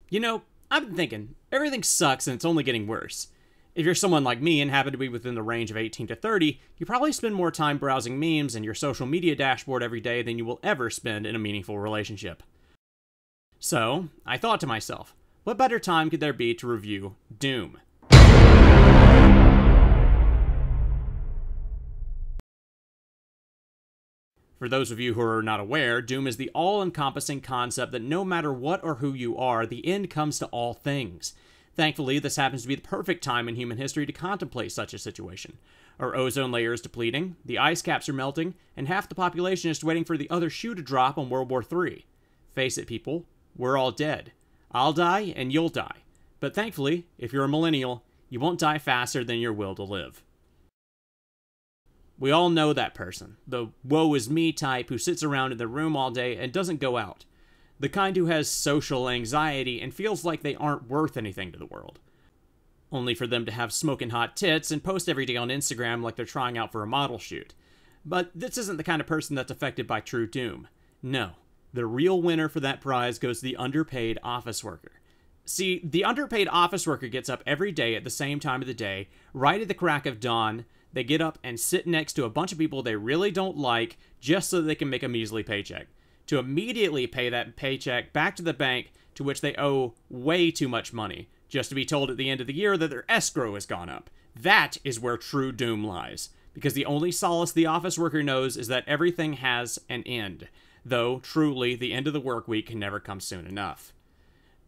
You know, I've been thinking, everything sucks and it's only getting worse. If you're someone like me and happen to be within the range of 18 to 30, you probably spend more time browsing memes and your social media dashboard every day than you will ever spend in a meaningful relationship. So, I thought to myself, what better time could there be to review Doom? For those of you who are not aware, Doom is the all-encompassing concept that no matter what or who you are, the end comes to all things. Thankfully, this happens to be the perfect time in human history to contemplate such a situation. Our ozone layer is depleting, the ice caps are melting, and half the population is waiting for the other shoe to drop on World War III. Face it, people, we're all dead. I'll die, and you'll die. But thankfully, if you're a millennial, you won't die faster than your will to live. We all know that person, the woe is me type who sits around in their room all day and doesn't go out. The kind who has social anxiety and feels like they aren't worth anything to the world. Only for them to have smoking hot tits and post every day on Instagram like they're trying out for a model shoot. But this isn't the kind of person that's affected by true doom. No, the real winner for that prize goes to the underpaid office worker. See, the underpaid office worker gets up every day at the same time of the day, right at the crack of dawn. They get up and sit next to a bunch of people they really don't like just so they can make a measly paycheck. To immediately pay that paycheck back to the bank to which they owe way too much money, just to be told at the end of the year that their escrow has gone up. That is where true doom lies, because the only solace the office worker knows is that everything has an end, though truly the end of the work week can never come soon enough.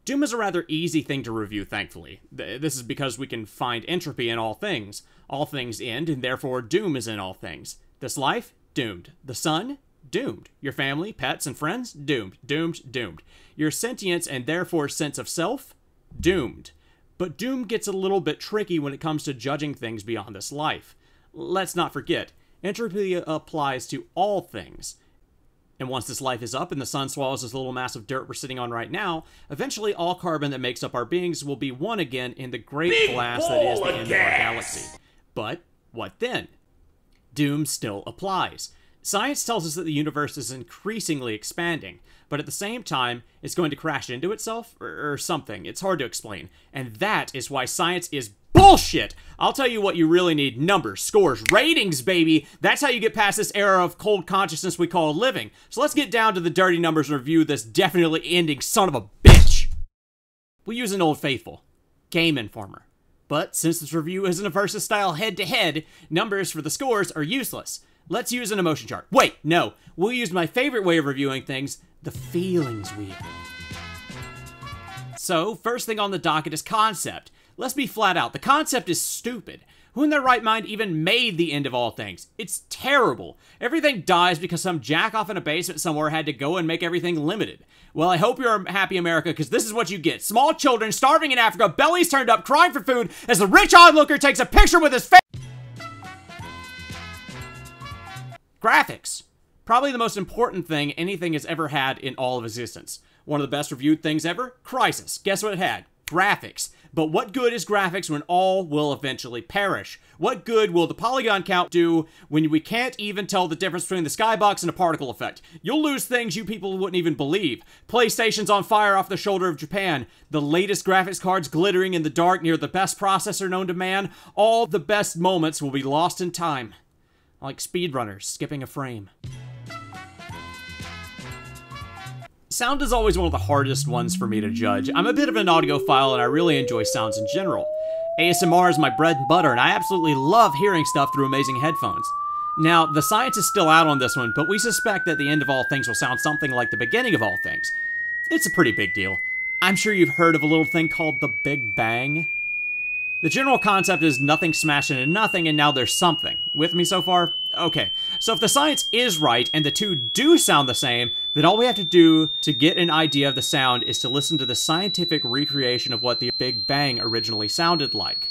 Doom is a rather easy thing to review, thankfully. This is because we can find entropy in all things. All things end, and therefore doom is in all things. This life? Doomed. The sun? Doomed. Your family, pets, and friends? Doomed. Doomed. Doomed. Your sentience and therefore sense of self? Doomed. But doom gets a little bit tricky when it comes to judging things beyond this life. Let's not forget, entropy applies to all things. And once this life is up and the sun swallows this little mass of dirt we're sitting on right now, eventually all carbon that makes up our beings will be one again in the great blast that is the end of our galaxy. But what then? Doom still applies. Science tells us that the universe is increasingly expanding, but at the same time, it's going to crash into itself or something. It's hard to explain. And that is why science is bullshit! I'll tell you what you really need. Numbers, scores, ratings, baby! That's how you get past this era of cold consciousness we call living. So let's get down to the dirty numbers and review this definitely ending son of a bitch! We'll use an old faithful. Game Informer. But since this review isn't a versus-style head-to-head, numbers for the scores are useless. Let's use an emotion chart. Wait, no. We'll use my favorite way of reviewing things, the feelings wheel. So, first thing on the docket is concept. Let's be flat out. The concept is stupid. Who in their right mind even made the end of all things? It's terrible. Everything dies because some jack-off in a basement somewhere had to go and make everything limited. Well, I hope you're happy, America, because this is what you get. Small children starving in Africa, bellies turned up, crying for food, as the rich onlooker takes a picture with his face. Graphics. Probably the most important thing anything has ever had in all of existence. One of the best reviewed things ever? Crysis. Guess what it had? Graphics. But what good is graphics when all will eventually perish? What good will the polygon count do when we can't even tell the difference between the skybox and a particle effect? You'll lose things you people wouldn't even believe. PlayStation's on fire off the shoulder of Japan. The latest graphics cards glittering in the dark near the best processor known to man. All the best moments will be lost in time. Like speedrunners skipping a frame. Sound is always one of the hardest ones for me to judge. I'm a bit of an audiophile and I really enjoy sounds in general. ASMR is my bread and butter and I absolutely love hearing stuff through amazing headphones. Now, the science is still out on this one, but we suspect that the end of all things will sound something like the beginning of all things. It's a pretty big deal. I'm sure you've heard of a little thing called the Big Bang. The general concept is nothing smashed into nothing and now there's something. With me so far? Okay, so if the science is right and the two do sound the same, then all we have to do to get an idea of the sound is to listen to the scientific recreation of what the Big Bang originally sounded like.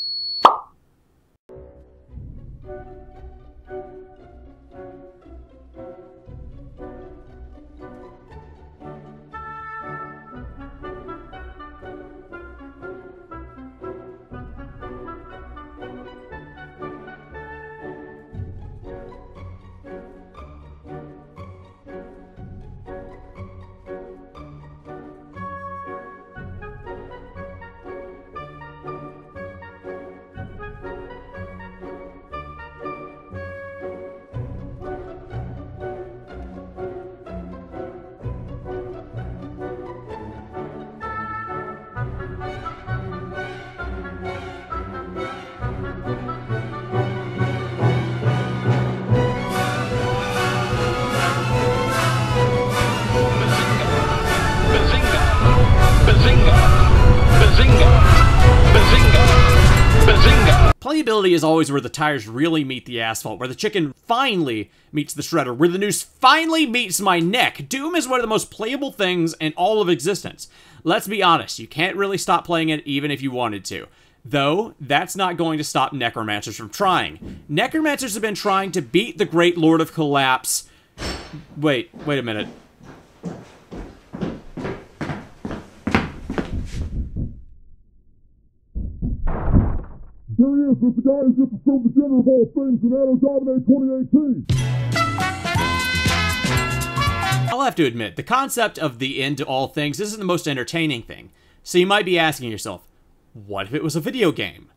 Playability is always where the tires really meet the asphalt, where the chicken finally meets the shredder, where the noose finally meets my neck. Doom is one of the most playable things in all of existence. Let's be honest, you can't really stop playing it even if you wanted to. Though, that's not going to stop necromancers from trying. Necromancers have been trying to beat the Great Lord of Collapse. Wait a minute. There he is, it's the guy who just assumed the gender of all things in Anno Domini 2018. I'll have to admit, the concept of the end to all things isn't the most entertaining thing. So you might be asking yourself, what if it was a video game?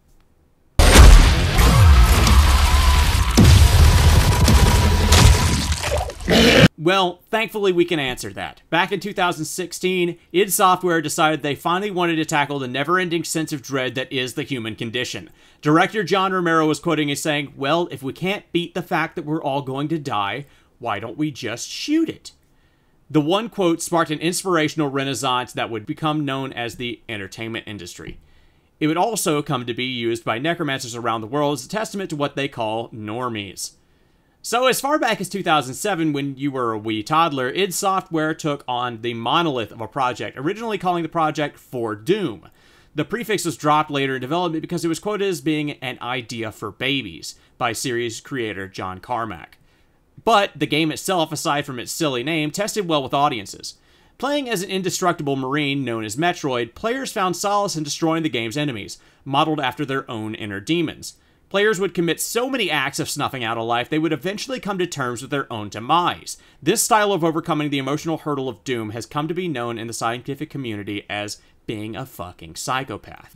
Well, thankfully we can answer that. Back in 2016, id Software decided they finally wanted to tackle the never-ending sense of dread that is the human condition. Director John Romero was quoting as saying, well, if we can't beat the fact that we're all going to die, why don't we just shoot it? The one quote sparked an inspirational renaissance that would become known as the entertainment industry. It would also come to be used by necromancers around the world as a testament to what they call normies. So as far back as 2007, when you were a wee toddler, id Software took on the monolith of a project, originally calling the project For Doom. The prefix was dropped later in development because it was quoted as being an idea for babies by series creator John Carmack. But the game itself, aside from its silly name, tested well with audiences. Playing as an indestructible marine known as Metroid, players found solace in destroying the game's enemies, modeled after their own inner demons. Players would commit so many acts of snuffing out a life, they would eventually come to terms with their own demise. This style of overcoming the emotional hurdle of doom has come to be known in the scientific community as being a fucking psychopath.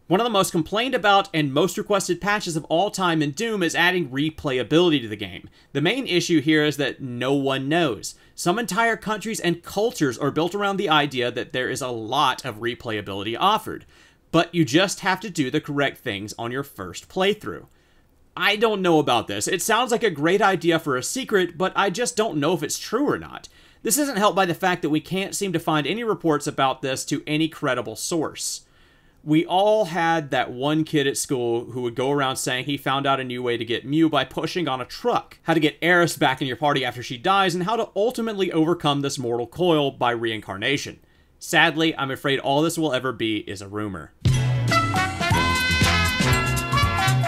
One of the most complained about and most requested patches of all time in Doom is adding replayability to the game. The main issue here is that no one knows. Some entire countries and cultures are built around the idea that there is a lot of replayability offered. But you just have to do the correct things on your first playthrough. I don't know about this. It sounds like a great idea for a secret, but I just don't know if it's true or not. This isn't helped by the fact that we can't seem to find any reports about this to any credible source. We all had that one kid at school who would go around saying he found out a new way to get Mew by pushing on a truck, how to get Eris back in your party after she dies, and how to ultimately overcome this mortal coil by reincarnation. Sadly, I'm afraid all this will ever be is a rumor.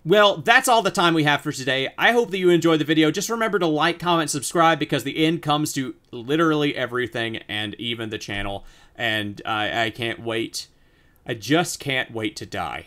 Well, that's all the time we have for today. I hope that you enjoyed the video. Just remember to like, comment, subscribe, because the end comes to literally everything, and even the channel. And I can't wait. I just can't wait to die.